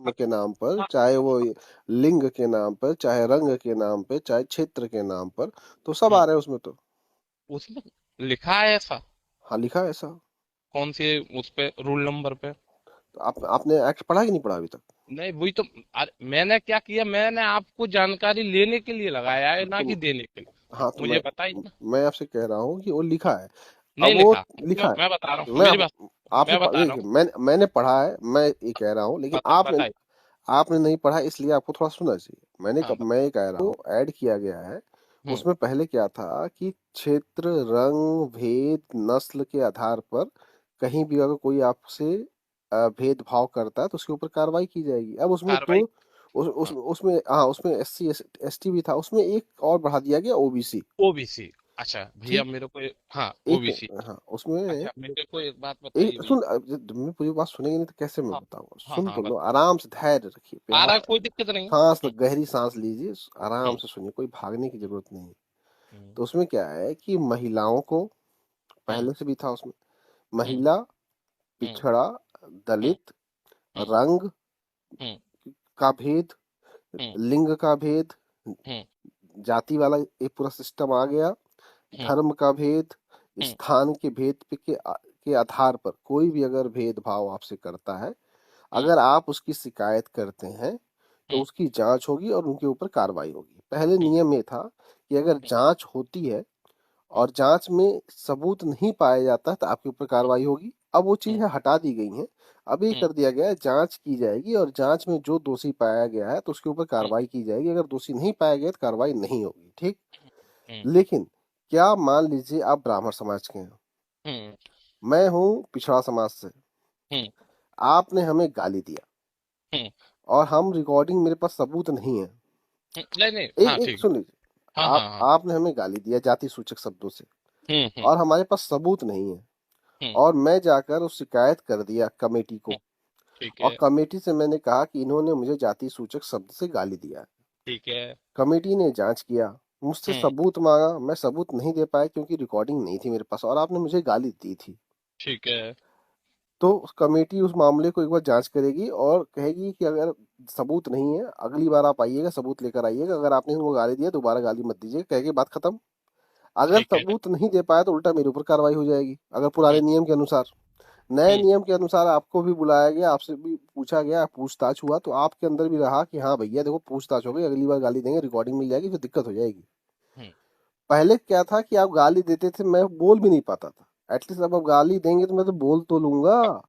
धर्म के नाम पर, चाहे वो लिंग के नाम पर, चाहे रंग के नाम पे, चाहे क्षेत्र के नाम पर, तो सब आ हम्म, रहे हैं उसमें तो। उसमें लिखा है ऐसा? हाँ लिखा है ऐसा। कौन सी उस पे रूल नंबर पे? तो आपने एक्ट पढ़ा कि नहीं पढ़ा अभी तक? नहीं वही तो। अरे मैंने क्या किया, मैंने आपको जानकारी लेने के लिए लगाया है, ना तो कि देने के लिए। हाँ तो मुझे बताइए ना। मैं आपसे कह रहा हूँ कि वो लिखा है। अब नहीं वो लिखा। लिखा मैं बता रहा है। हूँ, मैं मेरी आप बात। आपसे मैं बता रहा देखिए, हूँ। मैंने पढ़ा है, मैं ये कह रहा हूँ, लेकिन आपने बताइए। आपने नहीं पढ़ा, इसलिए आपको थोड़ा सुनना चाहिए। हाँ मैं ये कह रहा हूँ, ऐड किया गया है। हम्म। उसमें पहले क्या था कि क्षेत्र, रंग, भेद, नस्ल के आधार पर कहीं भी अगर कोई आपसे भेदभाव करता है तो उसके ऊपर कार्रवाई की जाएगी। अब उसमें कार्रवाई। हाँ। उसमें हाँ, उसमें एससी एसटी भी था, उसमें एक और बढ़ा दिया गया, ओबीसी। ओबीसी। अच्छा भैया ठीक। मेरे को हाँ एक ओबीसी। हाँ उसमें अच्छा मेरे को एक बात एक बताइए भैया। सुन, तुमने पूरी बात सुनेंगे नहीं तो कैसे मैं हाँ बताऊंगा? हाँ सुन हाँ तो लो, बताइए। आराम से धैर्य रखिए, आ प्यार। रहा है, कोई दिक्कत नहीं है। गहरी सांस लीजिए, आराम हम्म, से सुनिए, कोई भागने की जरूरत नहीं है। हम्म, तो उसमें क्या है कि महिलाओं को, हम्म, पहले से भी था उसमें, हम्म, महिला, हम्म, पिछड़ा, हम्म, दलित, हम्म, रंग हम्म, का भेद, हम्म, लिंग का भेद, हम्म, जाति वाला एक पूरा सिस्टम आ गया, हम्म, धर्म का भेद, हम्म, स्थान के भेद के आधार पर कोई भी अगर भेदभाव आपसे करता है, हम्म, अगर आप उसकी शिकायत करते हैं तो हम्म, उसकी जांच होगी और उनके ऊपर कार्रवाई होगी। पहले हम्म, नियम ये था कि अगर हम्म, जांच होती है हम्म, और जांच में सबूत नहीं पाया जाता है तो आपके ऊपर कार्रवाई होगी। अब वो हम्म, चीजें हटा दी गई हैं। अब ये हम्म, कर दिया गया है, जांच की जाएगी और जांच में जो दोषी पाया गया है तो उसके ऊपर हम्म, कार्रवाई की जाएगी, अगर दोषी नहीं पाया गया तो कार्रवाई नहीं होगी। ठीक। हम्म, लेकिन क्या मान लीजिए आप ब्राह्मण समाज के हैं, हम्म, मैं हूँ पिछड़ा समाज से, हम्म, आपने हमें गाली दिया हम्म, और हम रिकॉर्डिंग, मेरे पास सबूत नहीं है। नहीं नहीं एक हाँ एक ठीक है। सुन लीजिए, हाँ आप हाँ हाँ। आपने हमें गाली दिया जाति सूचक शब्दों से हम्म। और हमारे पास सबूत नहीं है, हम्म। और मैं जाकर उस शिकायत कर दिया कमेटी हम्म, को, ठीक और है। कमेटी से मैंने कहा कि इन्होंने मुझे जाति सूचक शब्द से गाली दिया है। ठीक है। कमेटी ने जांच किया, मुझसे हम्म। सबूत मांगा, मैं सबूत नहीं दे पाया क्योंकि रिकॉर्डिंग नहीं थी मेरे पास और आपने मुझे गाली दी थी। ठीक है। तो कमेटी उस मामले को एक बार जांच करेगी और कहेगी कि अगर सबूत नहीं है, अगली बार आप आइएगा, सबूत लेकर आइएगा, अगर आपने उनको गाली दिया दोबारा गाली मत दीजिए, कह के बात खत्म। अगर ठीक है। सबूत नहीं दे पाया तो उल्टा मेरे ऊपर कार्रवाई हो जाएगी, अगर पुराने हम्म। नियम के अनुसार। नए हम्म। नियम के अनुसार आपको भी बुलाया गया, आपसे भी पूछा गया, पूछताछ हुआ, तो आपके अंदर भी रहा कि हाँ भैया देखो पूछताछ हो गई, अगली बार गाली देंगे, रिकॉर्डिंग मिल जाएगी, फिर दिक्कत हो जाएगी। हम्म। पहले क्या था कि आप गाली देते थे, मैं बोल भी नहीं पाता था, एटलीस्ट अब आप गाली देंगे तो मैं तो बोल तो लूंगा।